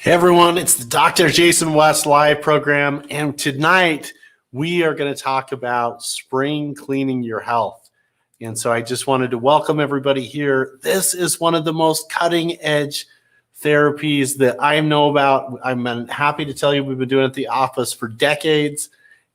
Hey everyone, it's the Dr. Jason West live program, and tonight we are going to talk about spring cleaning your health. And so I just wanted to welcome everybody here. This is one of the most cutting edge therapies that I know about. I'm happy to tell you we've been doing it at the office for decades.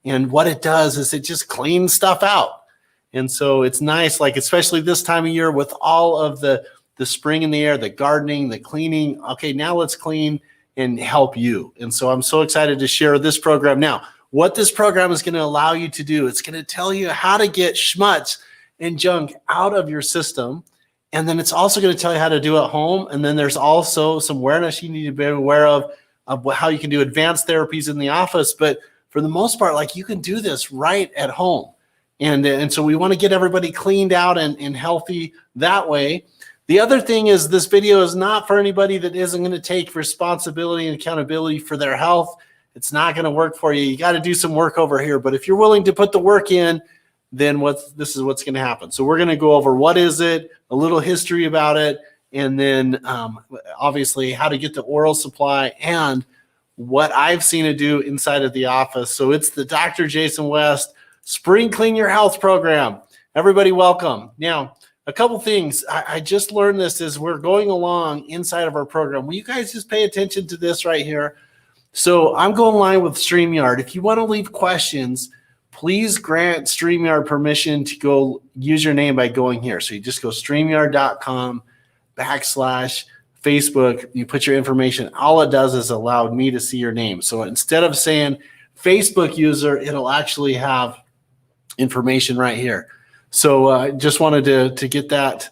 And what it does is it just cleans stuff out. And so it's nice, like especially this time of year with all of the spring in the air, the gardening, the cleaning. Okay, now let's clean and help you. And so I'm so excited to share this program. Now, what this program is going to allow you to do, it's going to tell you how to get schmutz and junk out of your system. And then it's also going to tell you how to do it at home. And then there's also some awareness you need to be aware of how you can do advanced therapies in the office. But for the most part, like you can do this right at home. And so we want to get everybody cleaned out and healthy that way. The other thing is this video is not for anybody that isn't going to take responsibility and accountability for their health. It's not going to work for you. You got to do some work over here. But if you're willing to put the work in, then this is what's going to happen. So we're going to go over what is it, a little history about it, and then obviously how to get the oral supply and what I've seen it do inside of the office. So it's the Dr. Jason West Spring Clean Your Health program. Everybody welcome. Now, a couple things. I just learned this as we're going along inside of our program. Will you guys just pay attention to this right here? So I'm going live with StreamYard. If you want to leave questions, please grant StreamYard permission to go use your name by going here. So you just go StreamYard.com/Facebook. You put your information. All it does is allow me to see your name. So instead of saying Facebook user, it'll actually have information right here. So I just wanted to get that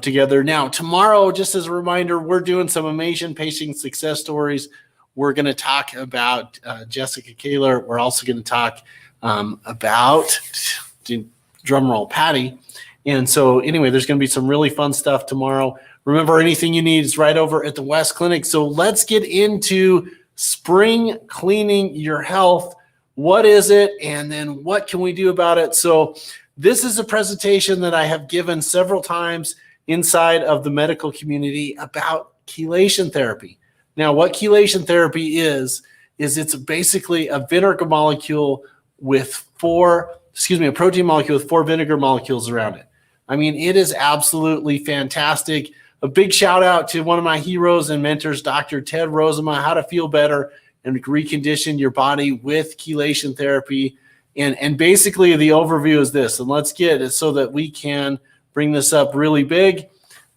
together. Now, tomorrow, just as a reminder, we're doing some amazing patient success stories. We're going to talk about Jessica Kaler. We're also going to talk about, drumroll, Patty. And so anyway, there's going to be some really fun stuff tomorrow. Remember, anything you need is right over at the West Clinic. So let's get into spring cleaning your health. What is it? And then what can we do about it? So this is a presentation that I have given several times inside of the medical community about chelation therapy. Now, what chelation therapy is it's basically a vinegar molecule with a protein molecule with 4 vinegar molecules around it. I mean, it is absolutely fantastic. A big shout out to one of my heroes and mentors, Dr. Ted Rosema, how to feel better and recondition your body with chelation therapy. And basically the overview is this, and let's get it so that we can bring this up really big.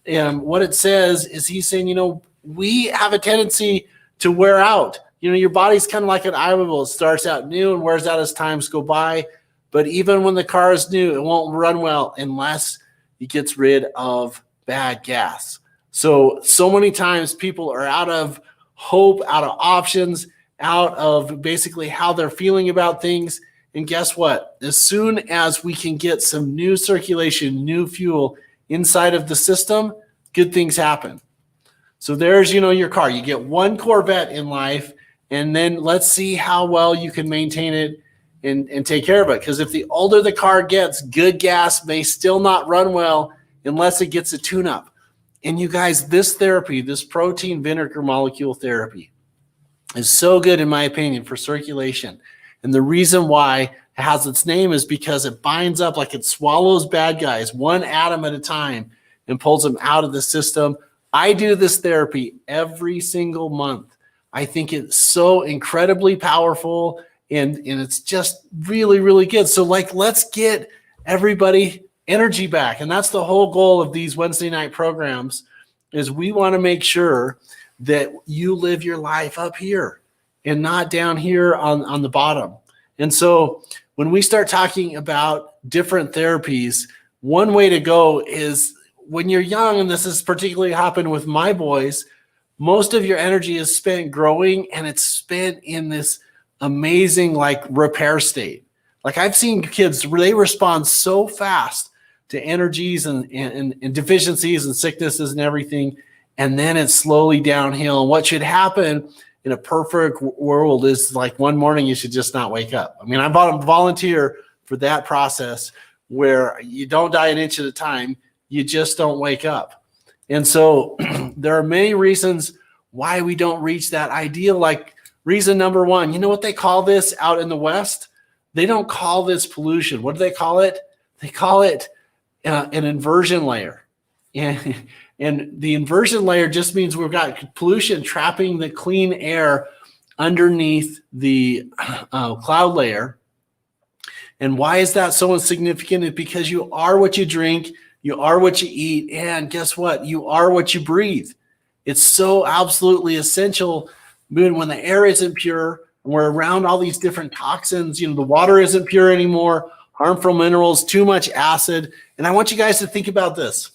And what it says is he's saying, we have a tendency to wear out. Your body's kind of like an automobile. It starts out new and wears out as times go by. But even when the car is new, it won't run well unless it gets rid of bad gas. So many times people are out of hope, out of options, out of basically how they're feeling about things. And guess what? As soon as we can get some new circulation, new fuel inside of the system, good things happen. So there's, your car. You get one Corvette in life, and then let's see how well you can maintain it and take care of it. Because if the older the car gets, good gas may still not run well unless it gets a tune-up. And you guys, this therapy, this protein vinegar molecule therapy is so good, in my opinion, for circulation. And the reason why it has its name is because it binds up, like it swallows bad guys one atom at a time and pulls them out of the system. I do this therapy every single month. I think it's so incredibly powerful and it's just really, really good. So let's get everybody energy back. And that's the whole goal of these Wednesday night programs is we want to make sure that you live your life up here and not down here on the bottom. And so when we start talking about different therapies, one way to go is when you're young, and this has particularly happened with my boys, most of your energy is spent growing and it's spent in this amazing repair state. I've seen kids, they respond so fast to energies and deficiencies and sicknesses and everything. And then it's slowly downhill. And what should happen in a perfect world is one morning you should just not wake up. I mean, I volunteer for that process where you don't die an inch at a time. You just don't wake up. And so there are many reasons why we don't reach that ideal. Like reason number one, you know what they call this out in the West? They don't call this pollution. What do they call it? They call it an inversion layer. And the inversion layer just means we've got pollution trapping the clean air underneath the cloud layer. And why is that so insignificant? It's because you are what you drink, you are what you eat, and guess what? You are what you breathe. It's so absolutely essential when the air isn't pure, and we're around all these different toxins, the water isn't pure anymore, harmful minerals, too much acid. And I want you guys to think about this.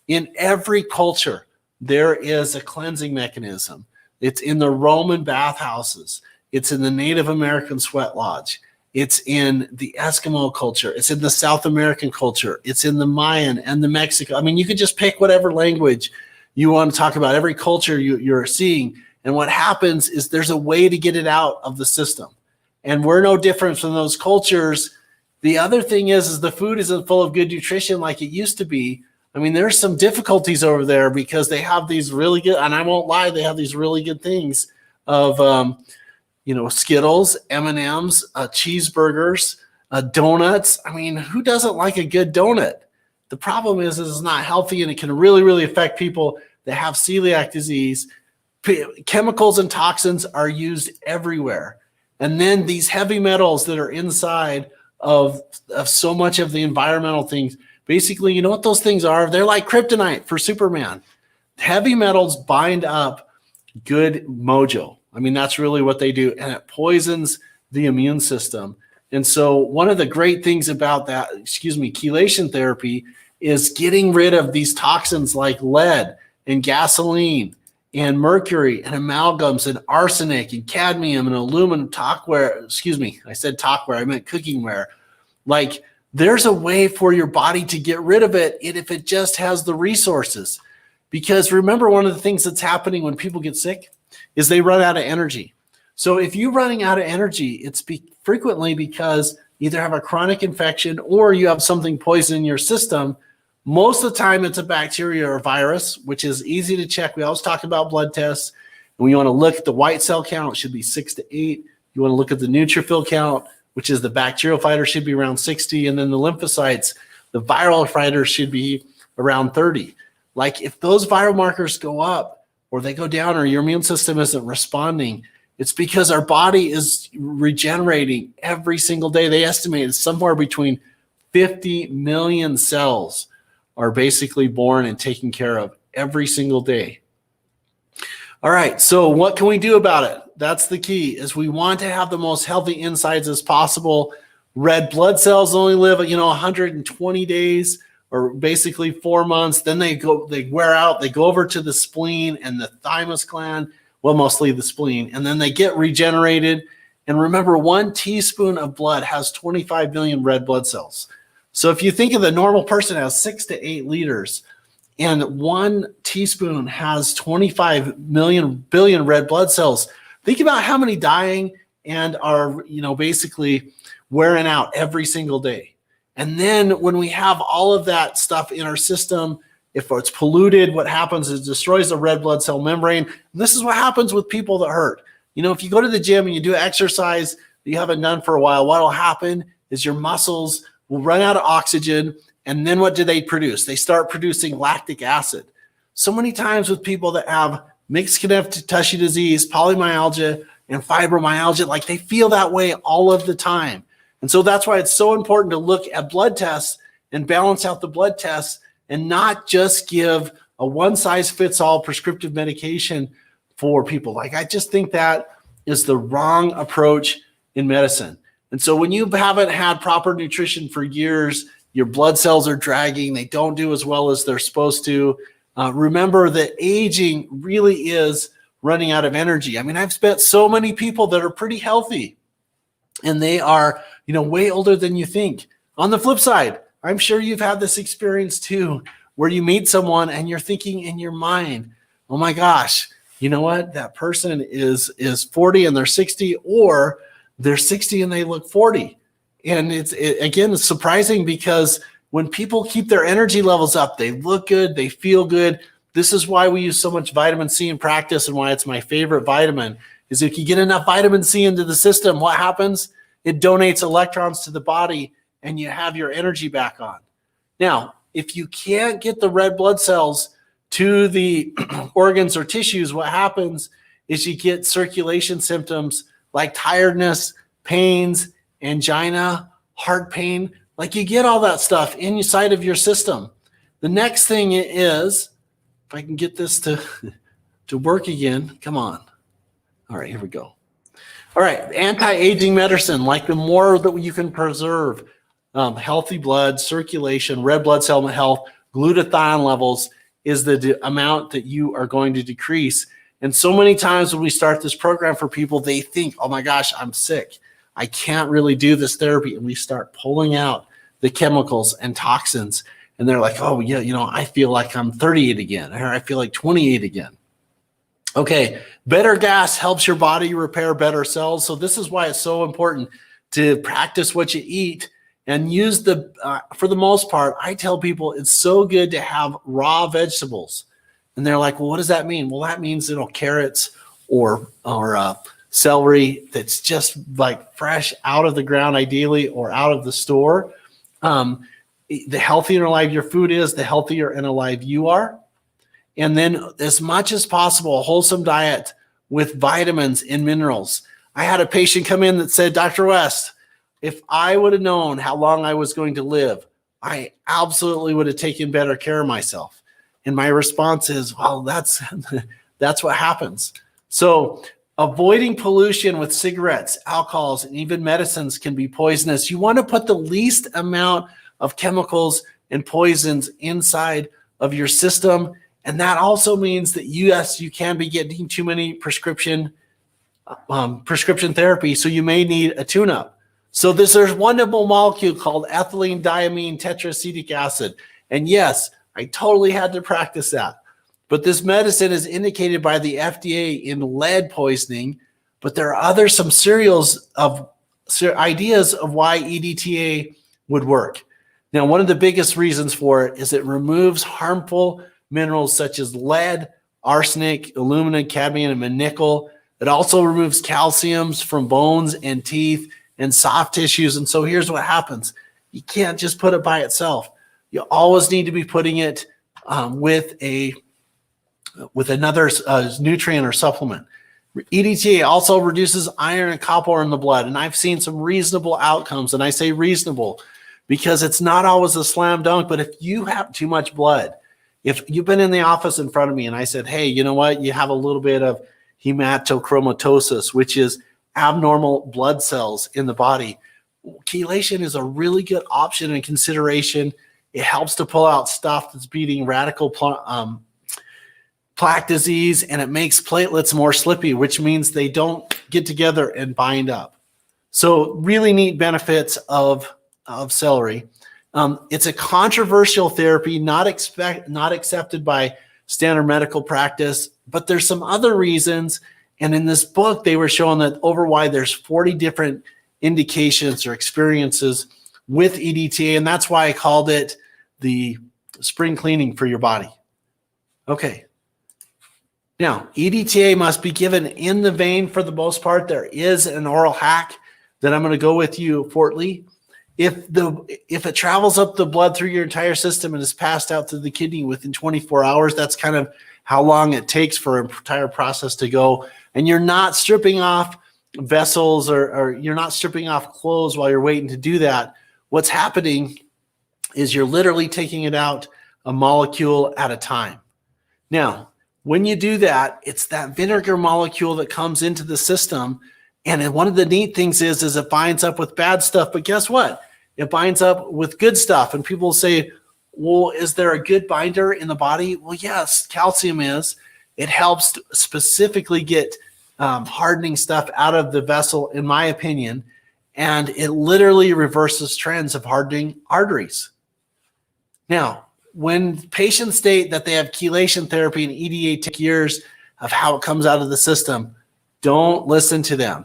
In every culture, there is a cleansing mechanism. It's in the Roman bathhouses. It's in the Native American sweat lodge. It's in the Eskimo culture. It's in the South American culture. It's in the Mayan and the Mexico. I mean, you could just pick whatever language you want to talk about, every culture you're seeing. And what happens is there's a way to get it out of the system. And we're no different from those cultures. The other thing is the food isn't full of good nutrition like it used to be. I mean, there's some difficulties over there because they have these really good, and I won't lie, they have these really good things of, Skittles, M&Ms, cheeseburgers, donuts. I mean, who doesn't like a good donut? The problem is it's not healthy, and it can really, really affect people that have celiac disease. Chemicals and toxins are used everywhere. And then these heavy metals that are inside of so much of the environmental things, basically, you know what those things are? They're like kryptonite for Superman. Heavy metals bind up good mojo. I mean, that's really what they do. And it poisons the immune system. And so one of the great things about that, chelation therapy is getting rid of these toxins like lead and gasoline and mercury and amalgams and arsenic and cadmium and aluminum talkware. I said talkware, I meant cookingware. Like, there's a way for your body to get rid of it if it just has the resources. Because remember, one of the things that's happening when people get sick is they run out of energy. So if you're running out of energy, it's frequently because you either have a chronic infection or you have something poison in your system. Most of the time it's a bacteria or a virus, which is easy to check. We always talk about blood tests. And we want to look at the white cell count, it should be 6 to 8. You want to look at the neutrophil count, which is the bacterial fighter, should be around 60. And then the lymphocytes, the viral fighters should be around 30. Like, if those viral markers go up or they go down or your immune system isn't responding, it's because our body is regenerating every single day. They estimate it's somewhere between 50 million cells are basically born and taken care of every single day. All right, so what can we do about it? That's the key, is we want to have the most healthy insides as possible. Red blood cells only live, 120 days or basically 4 months. Then they wear out, they go over to the spleen and the thymus gland, well, mostly the spleen, and then they get regenerated. And remember, 1 teaspoon of blood has 25 million red blood cells. So if you think of the normal person has 6 to 8 liters, and 1 teaspoon has 25 billion red blood cells, think about how many dying and are, basically wearing out every single day. And then when we have all of that stuff in our system, if it's polluted, what happens is it destroys the red blood cell membrane. And this is what happens with people that hurt. If you go to the gym and you do exercise that you haven't done for a while, what will happen is your muscles will run out of oxygen. And then what do they produce? They start producing lactic acid. So many times with people that have mixed connective tissue disease, polymyalgia, and fibromyalgia, like, they feel that way all of the time. And so that's why it's so important to look at blood tests and balance out the blood tests and not just give a one-size-fits-all prescriptive medication for people. Like, I just think that is the wrong approach in medicine. And so when you haven't had proper nutrition for years, your blood cells are dragging, they don't do as well as they're supposed to. Remember that aging really is running out of energy. I mean, I've met so many people that are pretty healthy, and they are, way older than you think. On the flip side, I'm sure you've had this experience too, where you meet someone and you're thinking in your mind, oh my gosh, you know what? That person is 40 and they're 60, or they're 60 and they look 40. And it's surprising, because when people keep their energy levels up, they look good, they feel good, This is why we use so much vitamin C in practice and why it's my favorite vitamin, is if you get enough vitamin C into the system, what happens? It donates electrons to the body and you have your energy back on. Now, if you can't get the red blood cells to the organs or tissues, what happens is you get circulation symptoms like tiredness, pains, angina, heart pain. Like you get all that stuff inside of your system. The next thing is, if I can get this to work again, come on. All right, here we go. All right, anti-aging medicine, like the more that you can preserve healthy blood, circulation, red blood cell health, glutathione levels is the amount that you are going to decrease. And so many times when we start this program for people, they think, oh my gosh, I'm sick. I can't really do this therapy. And we start pulling out the chemicals and toxins. And they're like, oh yeah, I feel like I'm 38 again, or I feel like 28 again. Okay, better gas helps your body repair better cells. So this is why it's so important to practice what you eat and use for the most part, I tell people it's so good to have raw vegetables. And they're like, well, what does that mean? Well, that means, carrots or celery that's just like fresh out of the ground, ideally, or out of the store. The healthier and alive your food is, the healthier and alive you are. And then as much as possible, a wholesome diet with vitamins and minerals. I had a patient come in that said, Dr. West, if I would have known how long I was going to live, I absolutely would have taken better care of myself. And my response is, well, that's what happens. So avoiding pollution with cigarettes, alcohols, and even medicines can be poisonous. You want to put the least amount of chemicals and poisons inside of your system. And that also means that yes, you can be getting too many prescription therapy. So you may need a tune-up. So there's a wonderful molecule called Ethylenediamine tetracetic acid. And yes, I totally had to practice that. But this medicine is indicated by the FDA in lead poisoning. But there are some ideas of why EDTA would work. Now, one of the biggest reasons for it is it removes harmful minerals such as lead, arsenic, aluminum, cadmium, and nickel. It also removes calciums from bones and teeth and soft tissues. And so here's what happens. You can't just put it by itself. You always need to be putting it with another nutrient or supplement. EDTA also reduces iron and copper in the blood. And I've seen some reasonable outcomes. And I say reasonable because it's not always a slam dunk. But if you have too much blood, if you've been in the office in front of me and I said, hey, you know what? You have a little bit of hematochromatosis, which is abnormal blood cells in the body. Chelation is a really good option and consideration. It helps to pull out stuff that's beating radical plaque disease, and it makes platelets more slippy, which means they don't get together and bind up. So really neat benefits of celery. It's a controversial therapy, not accepted by standard medical practice, but there's some other reasons. And in this book, they were showing that over why there's 40 different indications or experiences with EDTA. And that's why I called it the spring cleaning for your body. Okay. Now, EDTA must be given in the vein for the most part. There is an oral hack that I'm going to go with you shortly. If it travels up the blood through your entire system and is passed out to the kidney within 24 hours, that's kind of how long it takes for an entire process to go. And you're not stripping off vessels or you're not stripping off clothes while you're waiting to do that. What's happening is you're literally taking it out a molecule at a time. Now, when you do that, it's that vinegar molecule that comes into the system. And one of the neat things is it binds up with bad stuff. But guess what? It binds up with good stuff. And people say, well, is there a good binder in the body? Well, yes, calcium is. It helps specifically get hardening stuff out of the vessel, in my opinion. And it literally reverses trends of hardening arteries. Now, when patients state that they have chelation therapy and EDTA take years of how it comes out of the system, don't listen to them.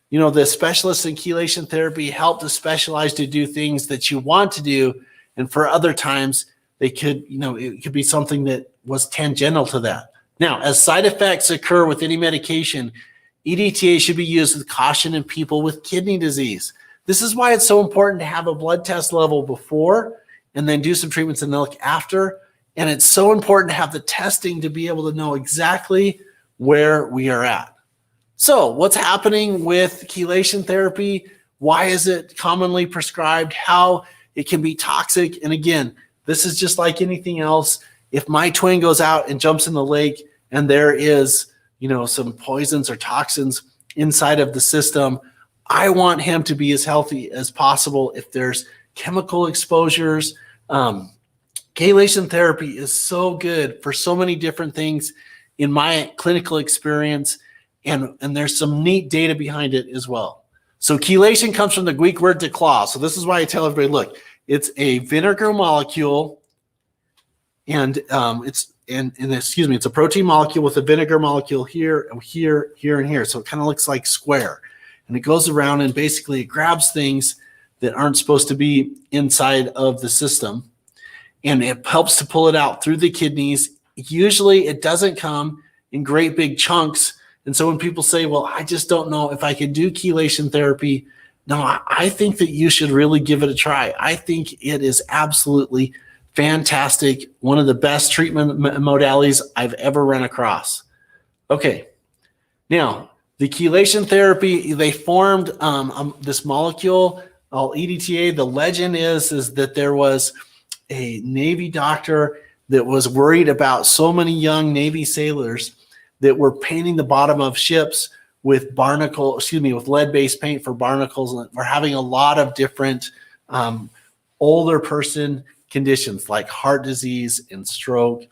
You know, the specialists in chelation therapy help to specialize to do things that you want to do. And for other times, They could, it could be something that was tangential to that. Now, as side effects occur with any medication, EDTA should be used with caution in people with kidney disease. This is why it's so important to have a blood test level before and then do some treatments and look after. And it's so important to have the testing to be able to know exactly where we are at. So what's happening with chelation therapy? Why is it commonly prescribed? How it can be toxic? And again, this is just like anything else. If my twin goes out and jumps in the lake and there is, some poisons or toxins inside of the system, I want him to be as healthy as possible. If there's chemical exposures, chelation therapy is so good for so many different things in my clinical experience, and there's some neat data behind it as well. So chelation comes from the Greek word to claw. So this is why I tell everybody, look, it's a vinegar molecule, and it's a protein molecule with a vinegar molecule here, here, here, and here. So it kind of looks like square. And it goes around and basically it grabs things that aren't supposed to be inside of the system. And it helps to pull it out through the kidneys. Usually it doesn't come in great big chunks. And so when people say, well, I just don't know if I could do chelation therapy. No, I think that you should really give it a try. I think it is absolutely fantastic. One of the best treatment modalities I've ever run across. Okay. Now, the chelation therapy, they formed this molecule called EDTA. The legend is that there was a Navy doctor that was worried about so many young Navy sailors that were painting the bottom of ships with with lead-based paint for barnacles. And we're having a lot of different older person conditions like heart disease and stroke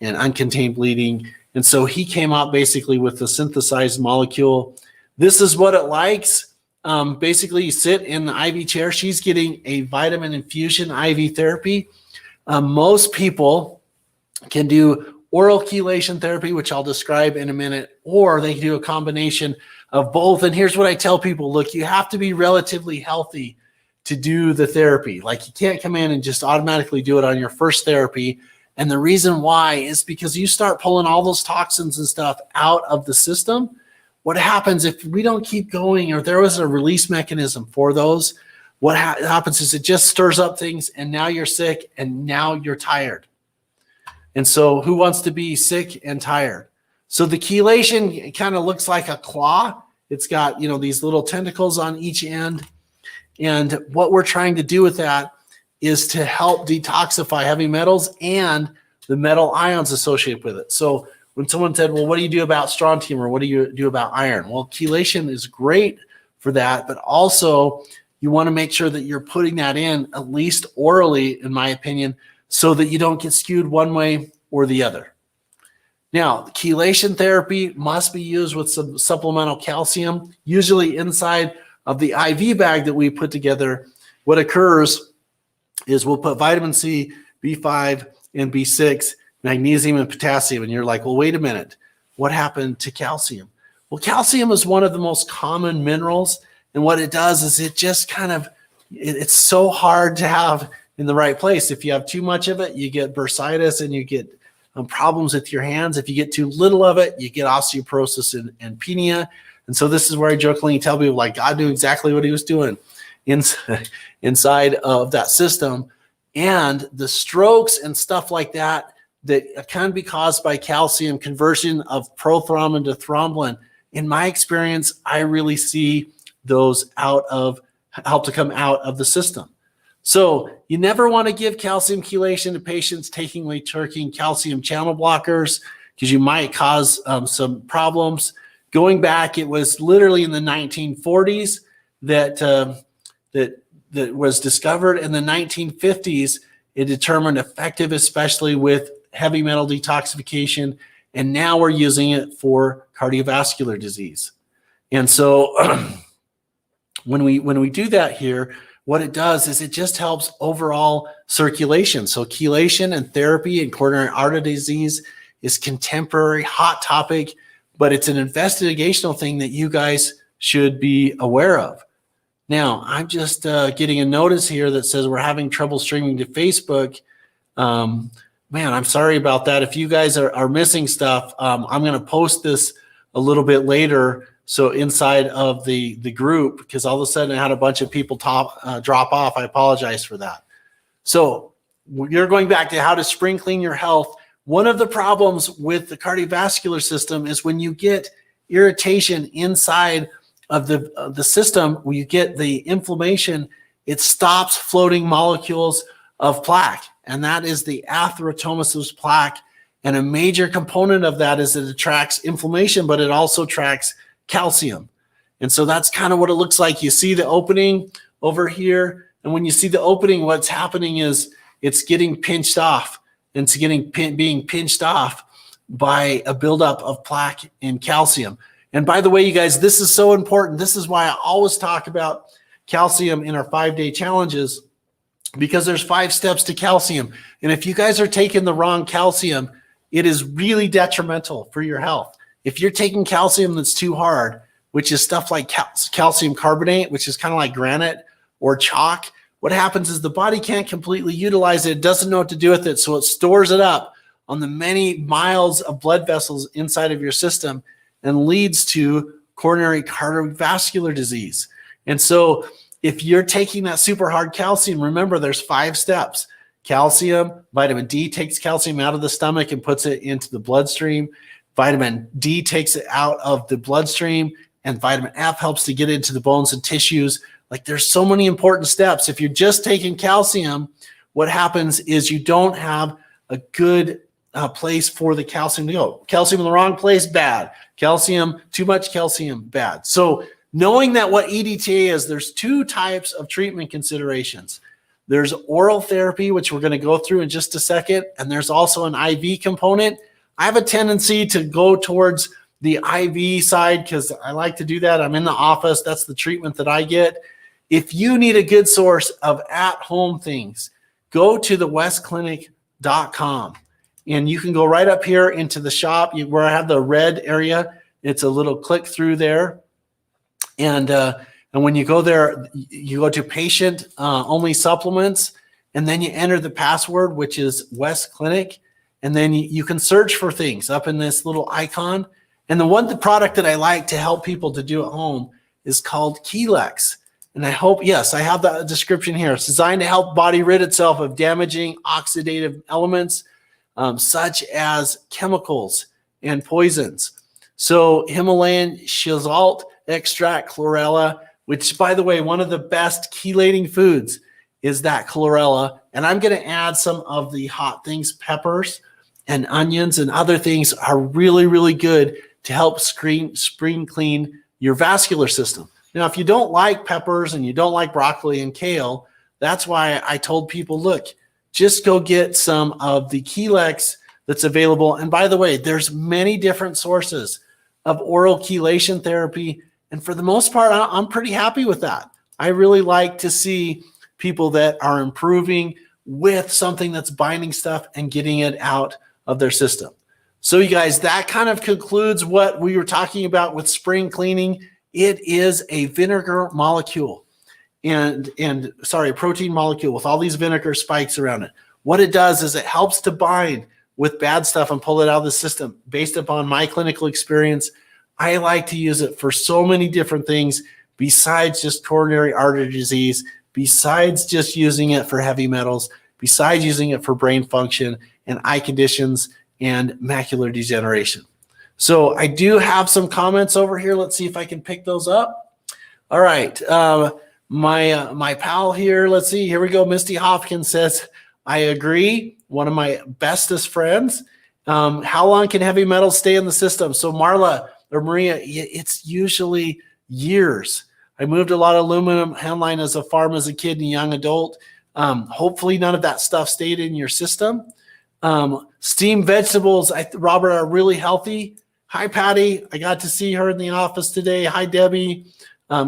and uncontained bleeding. And so he came out basically with the synthesized molecule. This is what it likes. Basically, you sit in the IV chair. She's getting a vitamin infusion IV therapy. Most people can do oral chelation therapy, which I'll describe in a minute, or they can do a combination of both. And here's what I tell people. Look, you have to be relatively healthy to do the therapy. Like, you can't come in and just automatically do it on your first therapy. And the reason why is because you start pulling all those toxins and stuff out of the system. What happens if we don't keep going, or there was a release mechanism for those, what happens is it just stirs up things, and now you're sick and now you're tired. And so who wants to be sick and tired? So the chelation kind of looks like a claw. It's got, these little tentacles on each end. And what we're trying to do with that is to help detoxify heavy metals and the metal ions associated with it. So when someone said, well, what do you do about strontium, or what do you do about iron? Well, chelation is great for that, but also you want to make sure that you're putting that in at least orally, in my opinion, so that you don't get skewed one way or the other. Now, chelation therapy must be used with some supplemental calcium, usually inside of the IV bag that we put together. What occurs is we'll put vitamin C, B5, and B6, magnesium, and potassium. And you're like, well, wait a minute. What happened to calcium? Well, calcium is one of the most common minerals. And what it does is it just it's so hard to have in the right place. If you have too much of it, you get bursitis and you get problems with your hands. If you get too little of it, you get osteoporosis and penia. And so this is where I jokingly tell people, like, God knew exactly what he was doing inside of that system. And the strokes and stuff like that can be caused by calcium conversion of prothrombin to thrombin. In my experience, I really see those help to come out of the system. So you never want to give calcium chelation to patients taking calcium channel blockers, because you might cause some problems. Going back, it was literally in the 1940s that was discovered. In the 1950s, it determined effective, especially with heavy metal detoxification, and now we're using it for cardiovascular disease. And so when we do that here, what it does is it just helps overall circulation. So chelation and therapy in coronary artery disease is contemporary, hot topic, but it's an investigational thing that you guys should be aware of. Now, I'm just getting a notice here that says we're having trouble streaming to Facebook. Man, I'm sorry about that. If you guys are missing stuff, I'm going to post this a little bit later. So inside of the group, because all of a sudden I had a bunch of people drop off. I apologize for that. So you're going back to how to spring clean your health. One of the problems with the cardiovascular system is when you get irritation inside of the system, when you get the inflammation, it stops floating molecules of plaque. And that is the atheratomatous plaque. And a major component of that is it attracts inflammation, but it also attracts calcium. And so that's kind of what it looks like. You see the opening over here. And when you see the opening, what's happening is it's getting pinched off. And it's being pinched off by a buildup of plaque and calcium. And by the way, you guys, this is so important. This is why I always talk about calcium in our 5-day challenges, because there's 5 steps to calcium. And if you guys are taking the wrong calcium, it is really detrimental for your health. If you're taking calcium that's too hard, which is stuff like calcium carbonate, which is kind of like granite or chalk, what happens is the body can't completely utilize it. It doesn't know what to do with it. So it stores it up on the many miles of blood vessels inside of your system and leads to coronary cardiovascular disease. And so if you're taking that super hard calcium, remember there's 5 steps. Calcium, vitamin D takes calcium out of the stomach and puts it into the bloodstream. Vitamin D takes it out of the bloodstream, and vitamin F helps to get into the bones and tissues. Like there's so many important steps. If you're just taking calcium, what happens is you don't have a good place for the calcium to go. Calcium in the wrong place, bad. Calcium, too much calcium, bad. So knowing that what EDTA is, there's 2 types of treatment considerations. There's oral therapy, which we're going to go through in just a second, and there's also an IV component. I have a tendency to go towards the IV side because I like to do that. I'm in the office. That's the treatment that I get. If you need a good source of at-home things, go to thewestclinic.com. And you can go right up here into the shop where I have the red area. It's a little click through there. And when you go there, you go to patient only supplements, and then you enter the password, which is West Clinic. And then you can search for things up in this little icon. And the product that I like to help people to do at home is called Chelation. And I hope, yes, I have the description here. It's designed to help body rid itself of damaging oxidative elements, such as chemicals and poisons. So Himalayan Shazalt extract chlorella, which, by the way, one of the best chelating foods is that chlorella. And I'm going to add some of the hot things, peppers and onions and other things are really, really good to help spring clean your vascular system. Now, if you don't like peppers and you don't like broccoli and kale, that's why I told people, look, just go get some of the Chelation that's available. And by the way, there's many different sources of oral chelation therapy. And for the most part, I'm pretty happy with that. I really like to see people that are improving with something that's binding stuff and getting it out of their system. So you guys, that kind of concludes what we were talking about with spring cleaning. It is a vinegar molecule. A protein molecule with all these vinegar spikes around it. What it does is it helps to bind with bad stuff and pull it out of the system. Based upon my clinical experience, I like to use it for so many different things besides just coronary artery disease, besides just using it for heavy metals, besides using it for brain function and eye conditions and macular degeneration. So I do have some comments over here. Let's see if I can pick those up. All right. My pal here, let's see, here we go. Misty Hopkins says, I agree. One of my bestest friends. How long can heavy metals stay in the system? So Marla or Maria, it's usually years. I moved a lot of aluminum handline as a farm as a kid and young adult. Hopefully none of that stuff stayed in your system. Steamed vegetables, Robert, are really healthy. Hi, Patty. I got to see her in the office today. Hi, Debbie.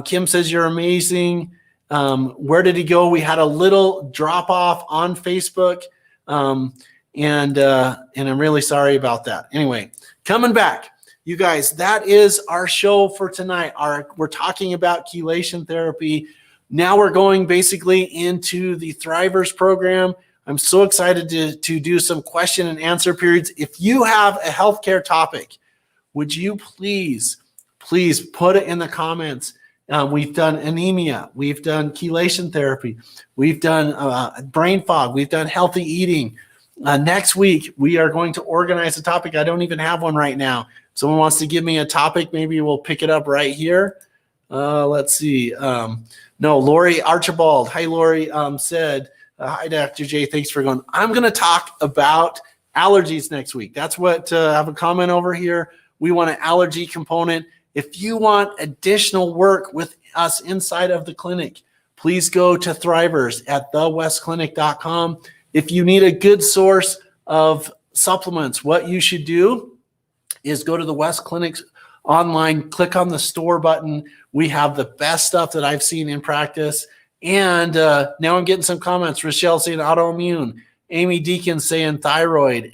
Kim says you're amazing. Where did he go? We had a little drop off on Facebook, and I'm really sorry about that. Anyway, coming back, you guys, that is our show for tonight. We're talking about chelation therapy. Now we're going basically into the Thrivers program. I'm so excited to do some question and answer periods. If you have a healthcare topic, would you please put it in the comments. We've done anemia. We've done chelation therapy. We've done brain fog. We've done healthy eating. Next week, we are going to organize a topic. I don't even have one right now. If someone wants to give me a topic, maybe we'll pick it up right here. Let's see. No, Lori Archibald. Hi, Lori said, hi, Dr. J. Thanks for going. I'm going to talk about allergies next week. That's what I have a comment over here. We want an allergy component. If you want additional work with us inside of the clinic, please go to Thrivers at thewestclinic.com. If you need a good source of supplements, what you should do is go to the West Clinic online, click on the store button. We have the best stuff that I've seen in practice. And now I'm getting some comments. Rochelle saying autoimmune. Amy Deacon saying thyroid.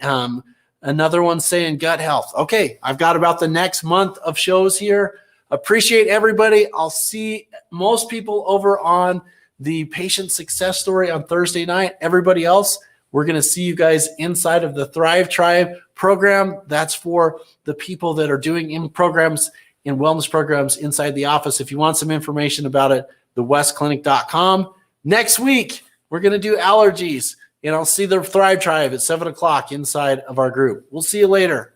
Another one saying gut health. Okay, I've got about the next month of shows here. Appreciate everybody. I'll see most people over on the patient success story on Thursday night. Everybody else, we're going to see you guys inside of the Thrive Tribe program. That's for the people that are doing programs and wellness programs inside the office. If you want some information about it, thewestclinic.com. Next week, we're going to do allergies, and I'll see the Thrive Tribe at 7 o'clock inside of our group. We'll see you later.